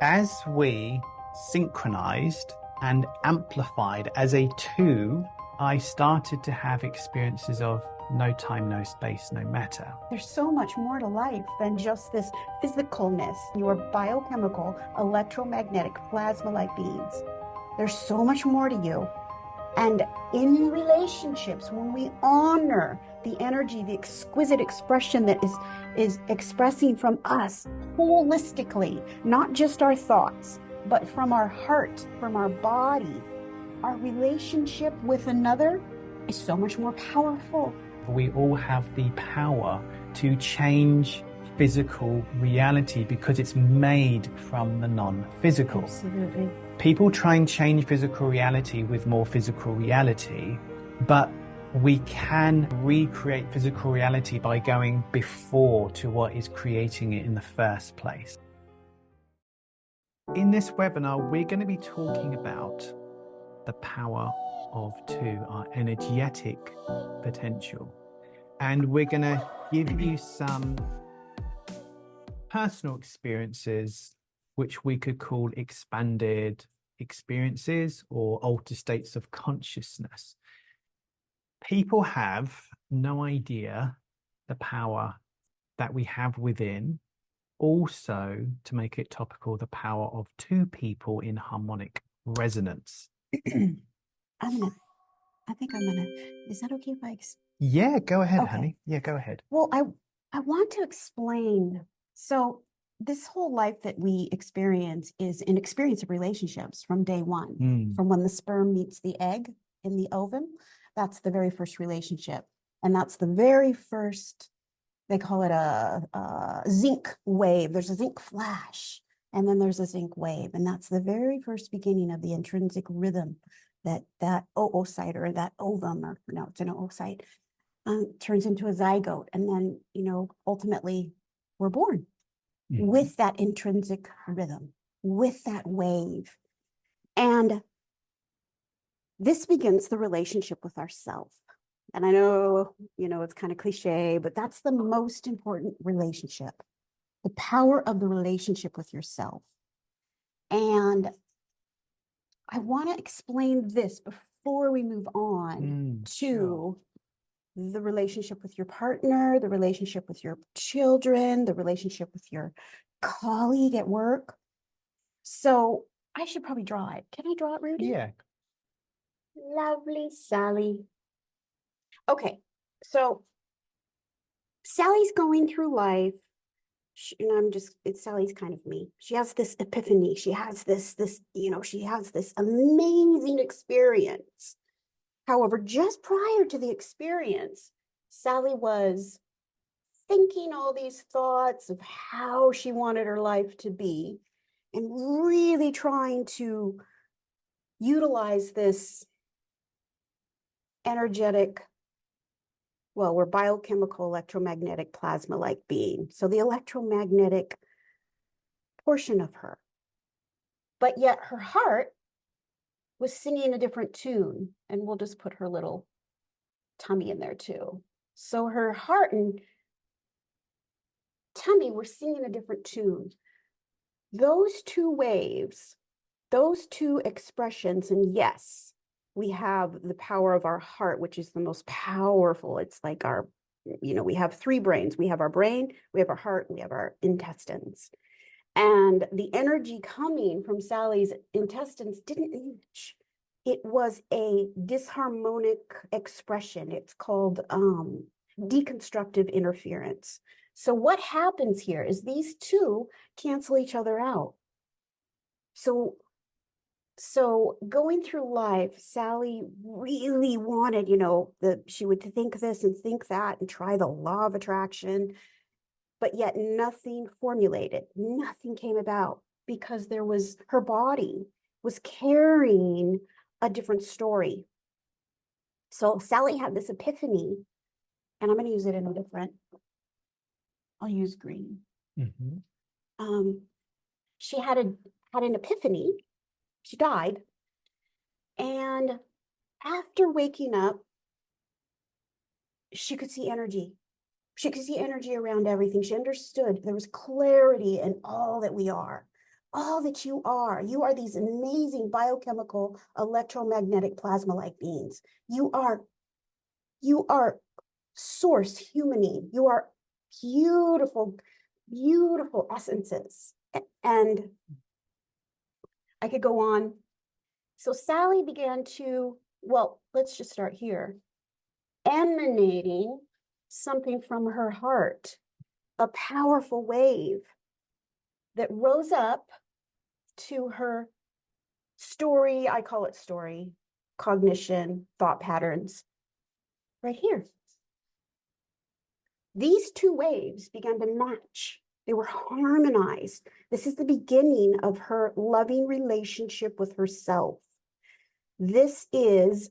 As we synchronized and amplified as a two, I started to have experiences of no time, no space, no matter. There's so much more to life than just this physicalness. You are biochemical, electromagnetic, plasma-like beings. There's so much more to you. And in relationships, when we honor the energy, the exquisite expression that is expressing from us holistically, not just our thoughts, but from our heart, from our body, our relationship with another is so much more powerful. We all have the power to change physical reality because it's made from the non-physical. Absolutely. People try and change physical reality with more physical reality, but we can recreate physical reality by going before to what is creating it in the first place. In this webinar, we're going to be talking about the power of two, our energetic potential. And we're going to give you some personal experiences, which we could call expanded experiences or altered states of consciousness. People have no idea the power that we have within. Also, to make it topical, the power of two people in harmonic resonance. Is that okay if I? Yeah, go ahead, Okay. honey. Yeah, go ahead. Well, I want to explain. So this whole life that we experience is an experience of relationships from day one, from when the sperm meets the egg in the ovum. That's the very first relationship. And that's the very first, they call it a zinc wave. There's a zinc flash, and then there's a zinc wave. And that's the very first beginning of the intrinsic rhythm that oocyte or that ovum, or no, it's an oocyte, turns into a zygote. And then, ultimately we're born with that intrinsic rhythm, with that wave. And this begins the relationship with ourself. And I know, it's kind of cliche, but that's the most important relationship, the power of the relationship with yourself. And I want to explain this before we move on to the relationship with your partner, the relationship with your children, the relationship with your colleague at work. So I should probably draw it. Can I draw it, Rudy? Yeah. Lovely Sally. Okay, so Sally's going through life. Sally's kind of me. She has this epiphany. She has this amazing experience. However, just prior to the experience, Sally was thinking all these thoughts of how she wanted her life to be and really trying to utilize this energetic, well, we're biochemical, electromagnetic, plasma-like being. So the electromagnetic portion of her. But yet her heart was singing a different tune. And we'll just put her little tummy in there too. So her heart and tummy were singing a different tune. Those two waves, those two expressions, and yes, we have the power of our heart, which is the most powerful. It's like our, we have three brains. We have our brain, we have our heart, we have our intestines. And the energy coming from Sally's intestines didn't reach. It was a disharmonic expression. It's called deconstructive interference. So what happens here is these two cancel each other out. So going through life, Sally really wanted, she would think this and think that and try the law of attraction, but yet nothing formulated, nothing came about because her body was carrying a different story. So Sally had this epiphany, and I'm going to use it in a different, I'll use green. She had an epiphany. She died. And after waking up, she could see energy. She could see energy around everything. She understood there was clarity in all that we are, all that you are. You are these amazing biochemical electromagnetic plasma-like beings. You are source humaning. You are beautiful, beautiful essences. And I could go on. So Sally began to, well, let's just start here. Emanating something from her heart, a powerful wave that rose up to her story, I call it story, cognition, thought patterns, right here. These two waves began to match. They were harmonized. This is the beginning of her loving relationship with herself. This is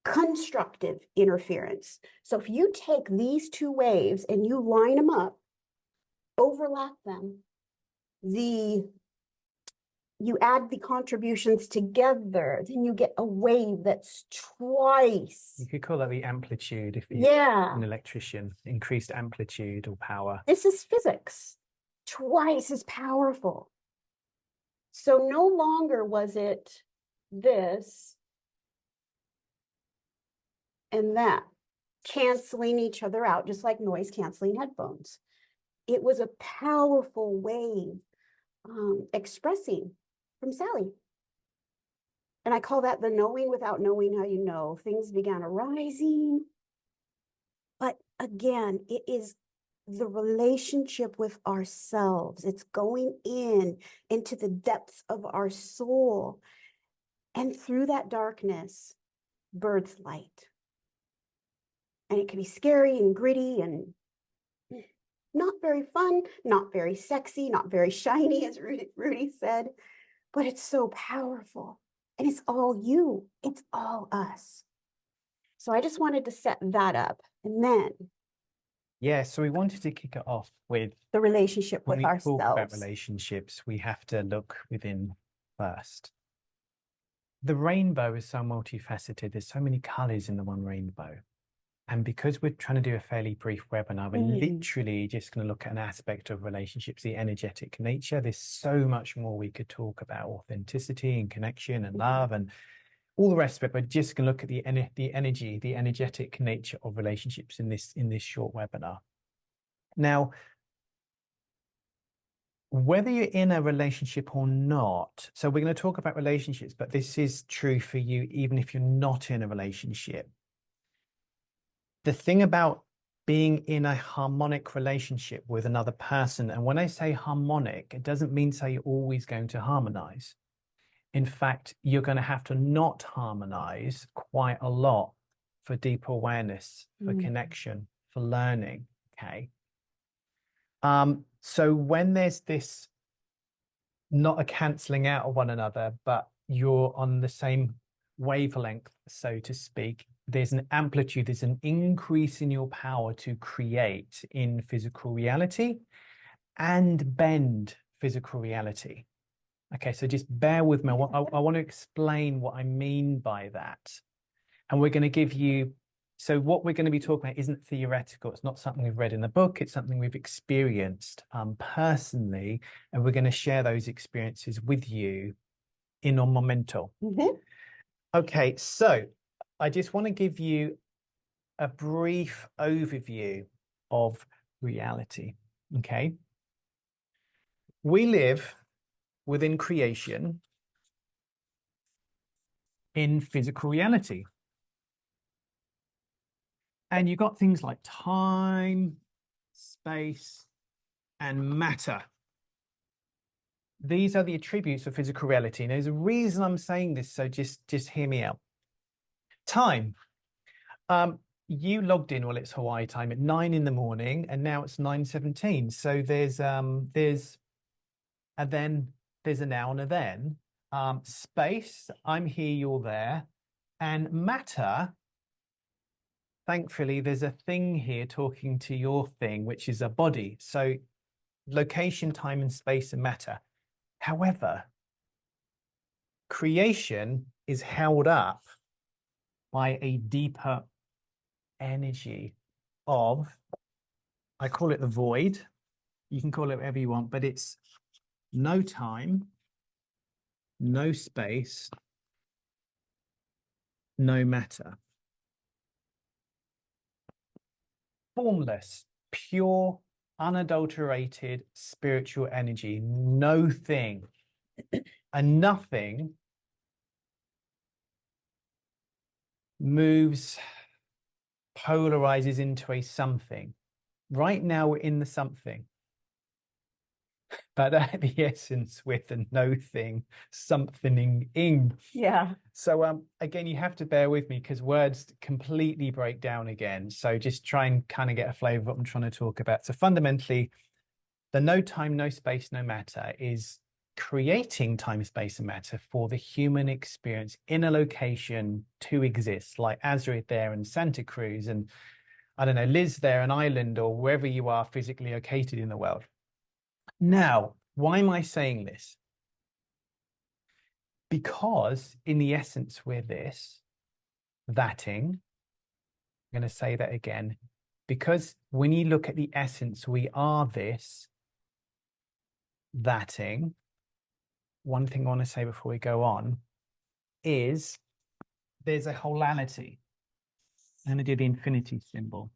constructive interference. So if you take these two waves and you line them up, overlap them, you add the contributions together, then you get a wave that's twice. You could call that the amplitude if you're an electrician, increased amplitude or power. This is physics, twice as powerful. So no longer was it this and that, canceling each other out, just like noise canceling headphones. It was a powerful wave expressing from Sally. And I call that the knowing without knowing how you know. Things began arising. But again, it is the relationship with ourselves. It's going into the depths of our soul. And through that darkness, births light. And it can be scary and gritty and not very fun, not very sexy, not very shiny, as Rudy said, but it's so powerful. And it's all you. It's all us. So I just wanted to set that up. And then. Yeah, so we wanted to kick it off with the relationship with ourselves. When we talk about relationships, we have to look within first. The rainbow is so multifaceted. There's so many colors in the one rainbow. And because we're trying to do a fairly brief webinar, we're literally just going to look at an aspect of relationships, the energetic nature. There's so much more we could talk about, authenticity and connection and love and all the rest of it. We're just going to look at the energy, the energetic nature of relationships in this short webinar. Now, whether you're in a relationship or not, so we're going to talk about relationships, but this is true for you even if you're not in a relationship. The thing about being in a harmonic relationship with another person, and when I say harmonic, it doesn't mean say you're always going to harmonize. In fact, you're going to have to not harmonize quite a lot for deeper awareness, for connection, for learning. Okay. So when there's this, not a canceling out of one another, but you're on the same wavelength, so to speak, there's an amplitude, there's an increase in your power to create in physical reality and bend physical reality. Okay, so just bear with me. I want to explain what I mean by that. And we're going to give you, so what we're going to be talking about isn't theoretical. It's not something we've read in the book. It's something we've experienced personally. And we're going to share those experiences with you in a momento. Okay, so I just want to give you a brief overview of reality. Okay. We live within creation in physical reality. And you've got things like time, space, and matter. These are the attributes of physical reality. And there's a reason I'm saying this, so just hear me out. Time. You logged in, well, it's Hawaii time at 9 in the morning, and now it's 9:17. So there's a then, there's a now and a then. Space, I'm here, you're there. And matter, thankfully, there's a thing here talking to your thing, which is a body. So location, time, and space and matter. However, creation is held up by a deeper energy of, I call it the void. You can call it whatever you want, but it's no time, no space, no matter. Formless, pure, unadulterated spiritual energy, no thing, a nothing moves, polarizes into a something. Right now we're in the something, but at the essence with a no thing, something-ing. Yeah. So again, you have to bear with me because words completely break down again. So just try and kind of get a flavor of what I'm trying to talk about. So fundamentally, the no time, no space, no matter is creating time, space, and matter for the human experience in a location to exist, like Azurite there and Santa Cruz, and I don't know, Liz there, an island, or wherever you are physically located in the world. Now, why am I saying this? Because in the essence, we're this, thatting. I'm going to say that again. Because when you look at the essence, we are this, thatting. One thing I want to say before we go on is there's a wholality. I'm going to do the infinity symbol.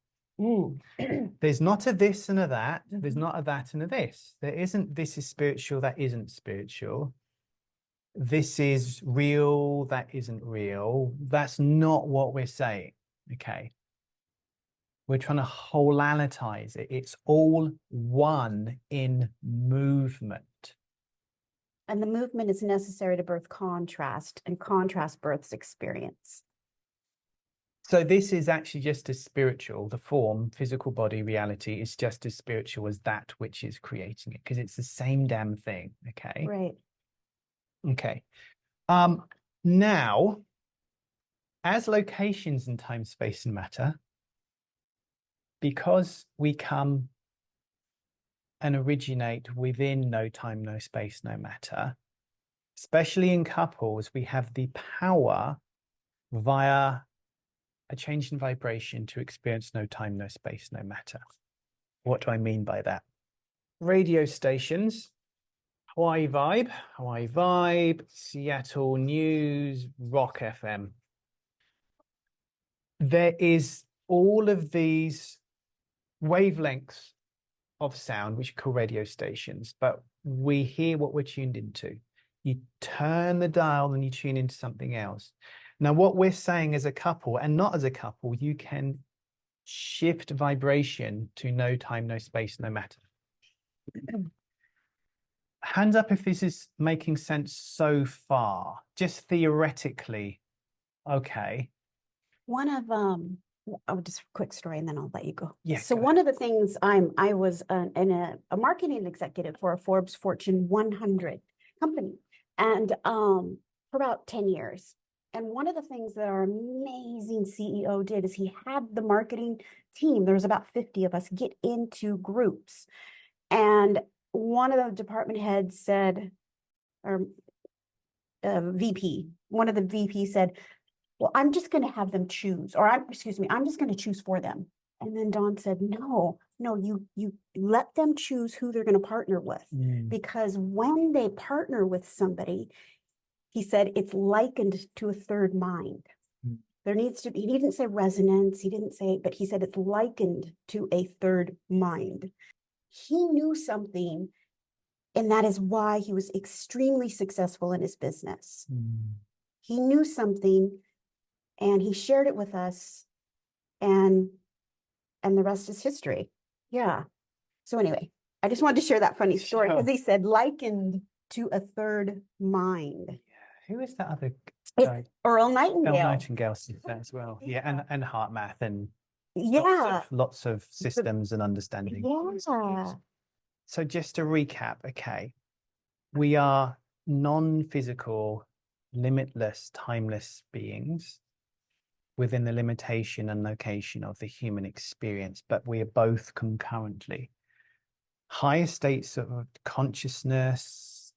There's not a this and a that. There's not a that and a this. There isn't this is spiritual, that isn't spiritual. This is real, that isn't real. That's not what we're saying. Okay. We're trying to wholalitize it. It's all one in movement. And the movement is necessary to birth contrast, and contrast births experience. So this is actually just as spiritual. The form, physical body, reality is just as spiritual as that which is creating it, because it's the same damn thing. Okay. Right. Okay. Now, as locations in time, space, and matter, because we come and originate within no time, no space, no matter, especially in couples, we have the power via a change in vibration to experience no time, no space, no matter. What do I mean by that? Radio stations, Hawaii Vibe, Seattle News, Rock FM. There is all of these wavelengths of sound, which are called radio stations, but we hear what we're tuned into. You turn the dial and you tune into something else. Now, what we're saying as a couple and not as a couple, you can shift vibration to no time, no space, no matter. Hands up if this is making sense so far, just theoretically. Okay. One of just a quick story and then I'll let you go. Yeah. So one of the things I was a marketing executive for a Forbes Fortune 100 company, and for about 10 years. And one of the things that our amazing CEO did is he had the marketing team, there was about 50 of us, get into groups. And one of the department heads said, or VP, one of the VP said, well, I'm just going to have them choose, or I'm just going to choose for them. And then Don said, no, you let them choose who they're going to partner with. Because when they partner with somebody, he said, it's likened to a third mind. There needs to be, he didn't say resonance, he didn't say, but he said it's likened to a third mind. He knew something, and that is why he was extremely successful in his business. He knew something, and he shared it with us, and the rest is history. Yeah. So anyway, I just wanted to share that funny story because he said likened to a third mind. Who is that other guy? It's Earl Nightingale. Earl Nightingale said that as well. Yeah, and heart math and yeah, lots of systems and understanding. Yeah. So just to recap, okay, we are non-physical, limitless, timeless beings within the limitation and location of the human experience, but we are both concurrently. Higher states of consciousness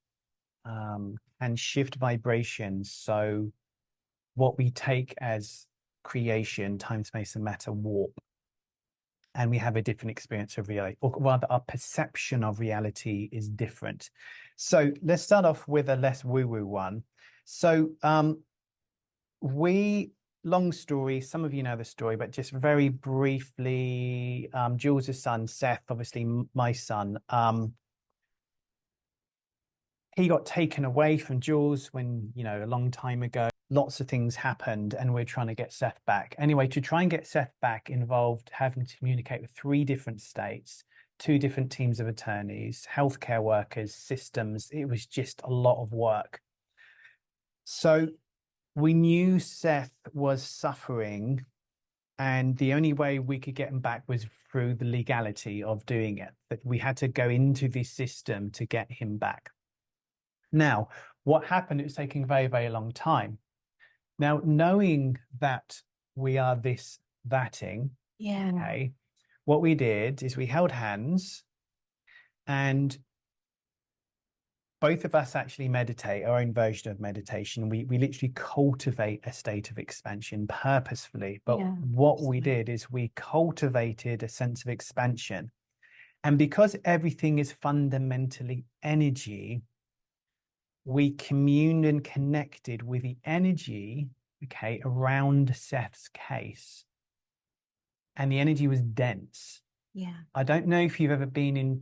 and shift vibrations. So what we take as creation, time, space, and matter warp. and we have a different experience of reality, or rather our perception of reality is different. So let's start off with a less woo-woo one. So long story, some of you know the story, but just very briefly, Jules' son, Seth, obviously my son, he got taken away from Jules when, a long time ago. Lots of things happened and we're trying to get Seth back. Anyway, to try and get Seth back involved having to communicate with 3 different states, 2 different teams of attorneys, healthcare workers, systems. It was just a lot of work. So we knew Seth was suffering, and the only way we could get him back was through the legality of doing it, that we had to go into the system to get him back. Now, what happened, it was taking a very, very long time. Now, knowing that we are this thatting, okay, what we did is we held hands, and both of us actually meditate, our own version of meditation. We literally cultivate a state of expansion purposefully. But what we did is we cultivated a sense of expansion. And because everything is fundamentally energy, we communed and connected with the energy, okay, around Seth's case. And the energy was dense. Yeah. I don't know if you've ever been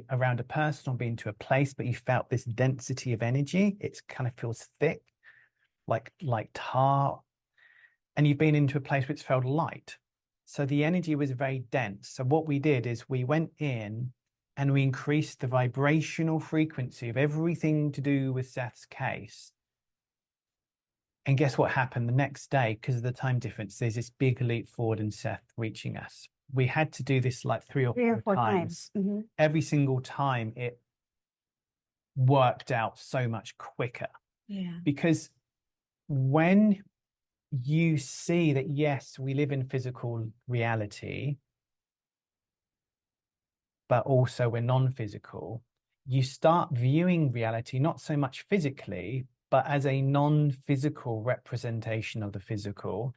around a person or been to a place, but you felt this density of energy. It kind of feels thick, like tar. And you've been into a place which felt light. So the energy was very dense. So what we did is we went in and we increased the vibrational frequency of everything to do with Seth's case. And guess what happened the next day? Because of the time difference, there's this big leap forward in Seth reaching us. We had to do this like 3 or 4 times. Mm-hmm. Every single time it worked out so much quicker. Yeah. Because when you see that, yes, we live in physical reality, but also we're non-physical, you start viewing reality not so much physically, but as a non-physical representation of the physical.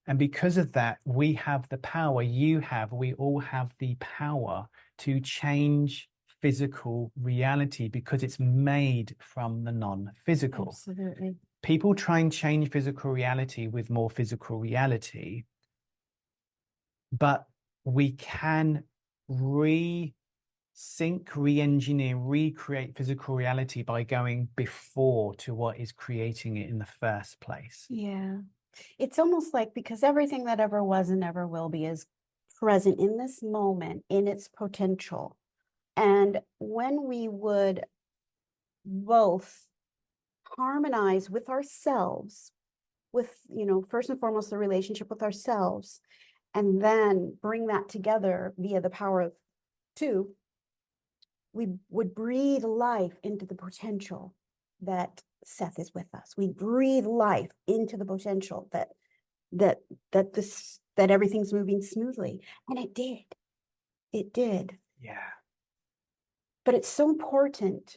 And because of that, we have the power, we all have the power to change physical reality because it's made from the non-physical. Absolutely. People try and change physical reality with more physical reality, but we can re-sync, re-engineer, recreate physical reality by going before to what is creating it in the first place. Yeah. It's almost like, because everything that ever was and never will be is present in this moment in its potential. And when we would both harmonize with ourselves, with, first and foremost, the relationship with ourselves, and then bring that together via the power of 2, we would breathe life into the potential that Seth is with us. We breathe life into the potential that everything's moving smoothly. And it did. It did. Yeah. But it's so important,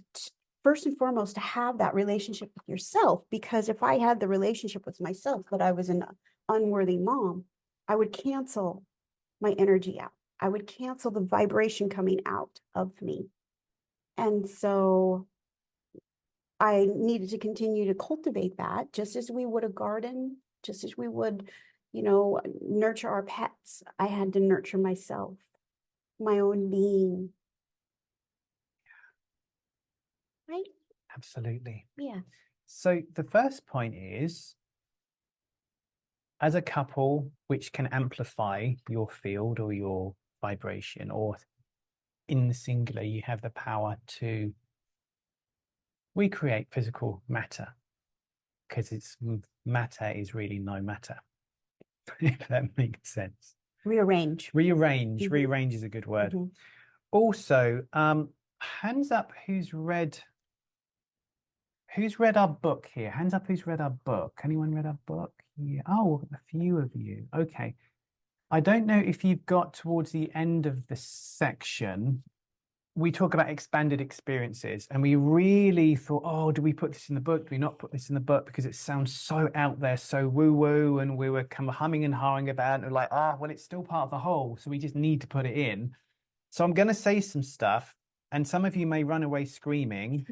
first and foremost, to have that relationship with yourself, because if I had the relationship with myself that I was an unworthy mom, I would cancel my energy out. I would cancel the vibration coming out of me. And so I needed to continue to cultivate that, just as we would a garden, just as we would, nurture our pets. I had to nurture myself, my own being. Right? Absolutely. Yeah. So the first point is, as a couple, which can amplify your field or your vibration, or in the singular, you have the power to recreate physical matter, because matter is really no matter, if that makes sense. Rearrange. Mm-hmm. Rearrange is a good word. Mm-hmm. Also, hands up who's read our book here. Hands up who's read our book. Anyone read our book? Yeah. Oh, a few of you. Okay. I don't know if you've got towards the end of the section. we talk about expanded experiences, and we really thought, oh, do we put this in the book? Do we not put this in the book? Because it sounds so out there, so woo-woo, and we were kind of humming and hawing about it, and we're like, well, it's still part of the whole, so we just need to put it in. So I'm going to say some stuff, and some of you may run away screaming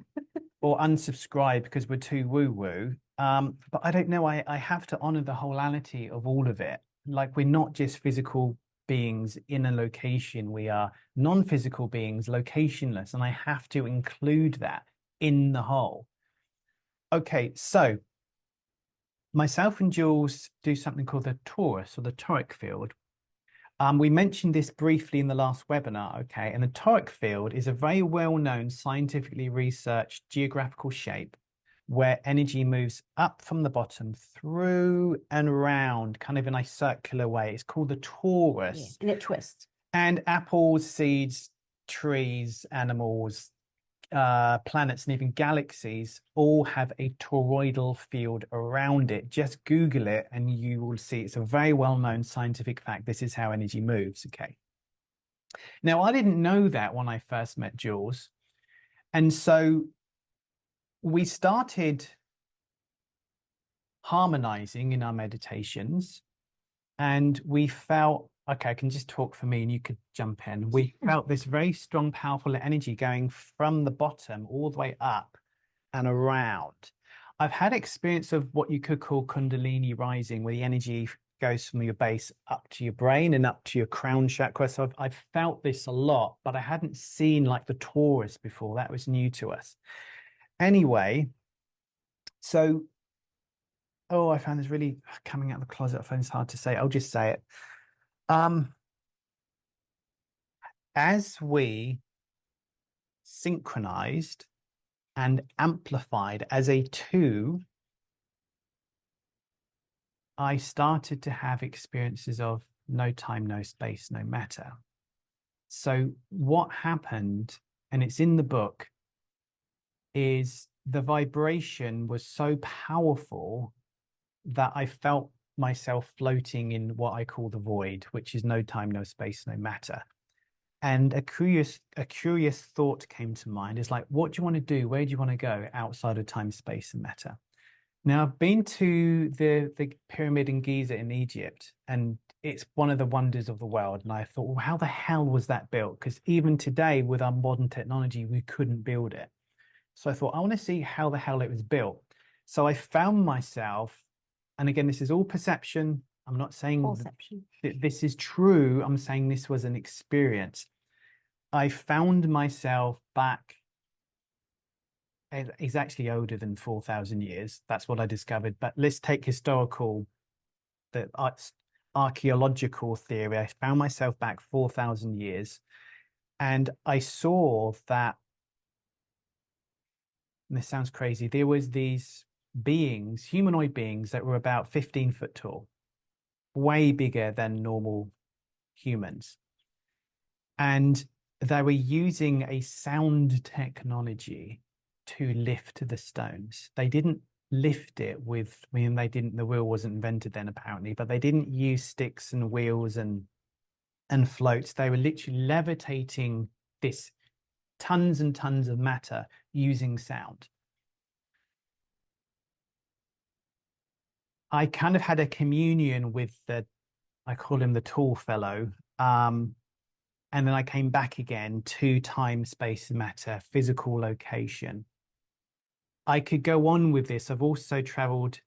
or unsubscribe because we're too woo-woo. But I don't know. I have to honor the wholality of all of it. Like, we're not just physical beings in a location. We are non-physical beings, locationless, and I have to include that in the whole. Okay, so myself and Jules do something called the torus, or the toric field. We mentioned this briefly in the last webinar, okay? And the toric field is a very well-known, scientifically researched geographical shape where energy moves up from the bottom through and around, kind of in a circular way. It's called the torus. Yeah, and it twists. And apples, seeds, trees, animals, planets, and even galaxies all have a toroidal field around it. Just Google it and you will see it's a very well-known scientific fact. This is how energy moves, okay? Now, I didn't know that when I first met Jules. And so we started harmonizing in our meditations, and we felt, okay, I can just talk for me and you could jump in. We felt this very strong, powerful energy going from the bottom all the way up and around. I've had experience of what you could call Kundalini rising, where the energy goes from your base up to your brain and up to your crown chakra. So I've felt this a lot, but I hadn't seen like the torus before. That was new to us. Anyway, so, oh, I found this really coming out of the closet. I find it's hard to say. I'll just say it. As we synchronized and amplified as a two, I started to have experiences of no time, no space, no matter. So what happened, and it's in the book, is the vibration was so powerful that I felt myself floating in what I call the void, which is no time, no space, no matter. And a curious thought came to mind. It's like, what do you want to do? Where do you want to go outside of time, space, and matter? Now, I've been to the pyramid in Giza in Egypt, and it's one of the wonders of the world. And I thought, well, how the hell was that built? Because even today, with our modern technology, we couldn't build it. So I thought, I want to see how the hell it was built. So I found myself, and again, this is all perception. I'm not saying that this is true. I'm saying this was an experience. I found myself back. It's actually older than 4,000 years. That's what I discovered. But let's take historical, the archaeological theory. I found myself back 4,000 years, and I saw that, and this sounds crazy, there was these beings, humanoid beings, that were about 15 foot tall, way bigger than normal humans. And they were using a sound technology to lift the stones. They didn't lift it with, I mean, the wheel wasn't invented then apparently, but they didn't use sticks and wheels and floats. They were literally levitating this tons and tons of matter using sound. I kind of had a communion with I call him the tall fellow. And then I came back again to time, space, and matter, physical location. I could go on with this. I've also traveled.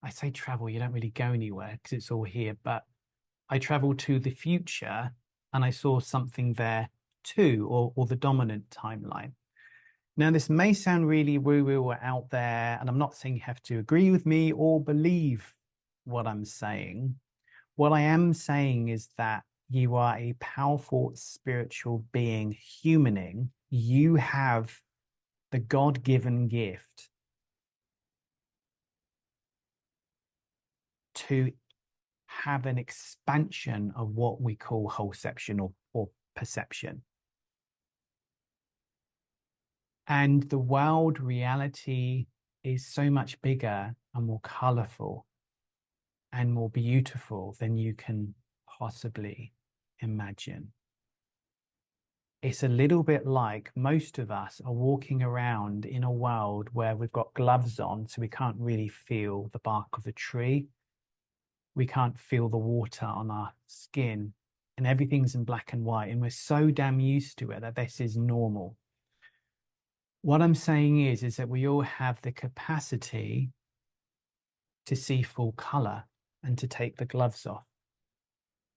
I say travel, you don't really go anywhere because it's all here, but I traveled to the future and I saw something there too, or the dominant timeline. Now, this may sound really woo-woo or out there, and I'm not saying you have to agree with me or believe what I'm saying. What I am saying is that you are a powerful spiritual being, humaning. You have the God-given gift to have an expansion of what we call wholeception or perception. And the world reality is so much bigger and more colorful and more beautiful than you can possibly imagine. it's a little bit like most of us are walking around in a world where we've got gloves on, so we can't really feel the bark of the tree. We can't feel the water on our skin, and everything's in black and white. And we're so damn used to it that this is normal. What I'm saying is that we all have the capacity to see full color and to take the gloves off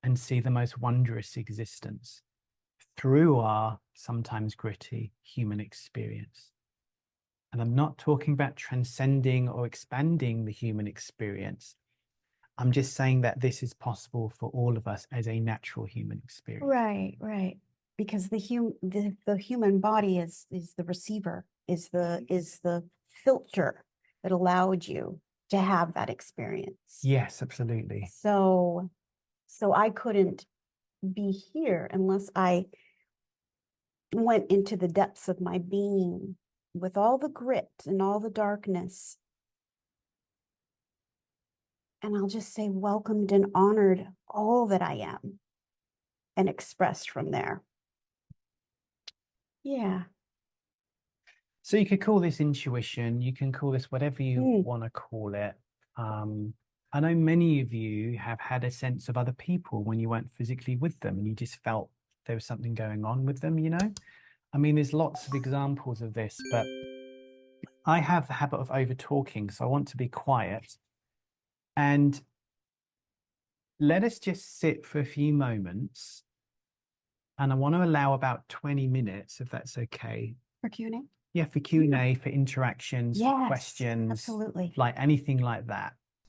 and see the most wondrous existence through our sometimes gritty human experience. And I'm not talking about transcending or expanding the human experience. I'm just saying that this is possible for all of us as a natural human experience. Right, right. Because the human body is the receiver, is the filter that allowed you to have that experience. Yes, absolutely. So I couldn't be here unless I went into the depths of my being with all the grit and all the darkness. And I'll just say welcomed and honored all that I am and expressed from there. Yeah. So you could call this intuition, you can call this whatever you want to call it. I know many of you have had a sense of other people when you weren't physically with them and you just felt there was something going on with them, you know? I mean, there's lots of examples of this, but I have the habit of over talking, so I want to be quiet. And let us just sit for a few moments. And I want to allow about 20 minutes, if that's okay. For Q&A? Yeah, for Q&A, for interactions, for Yes, questions, absolutely. like anything like that.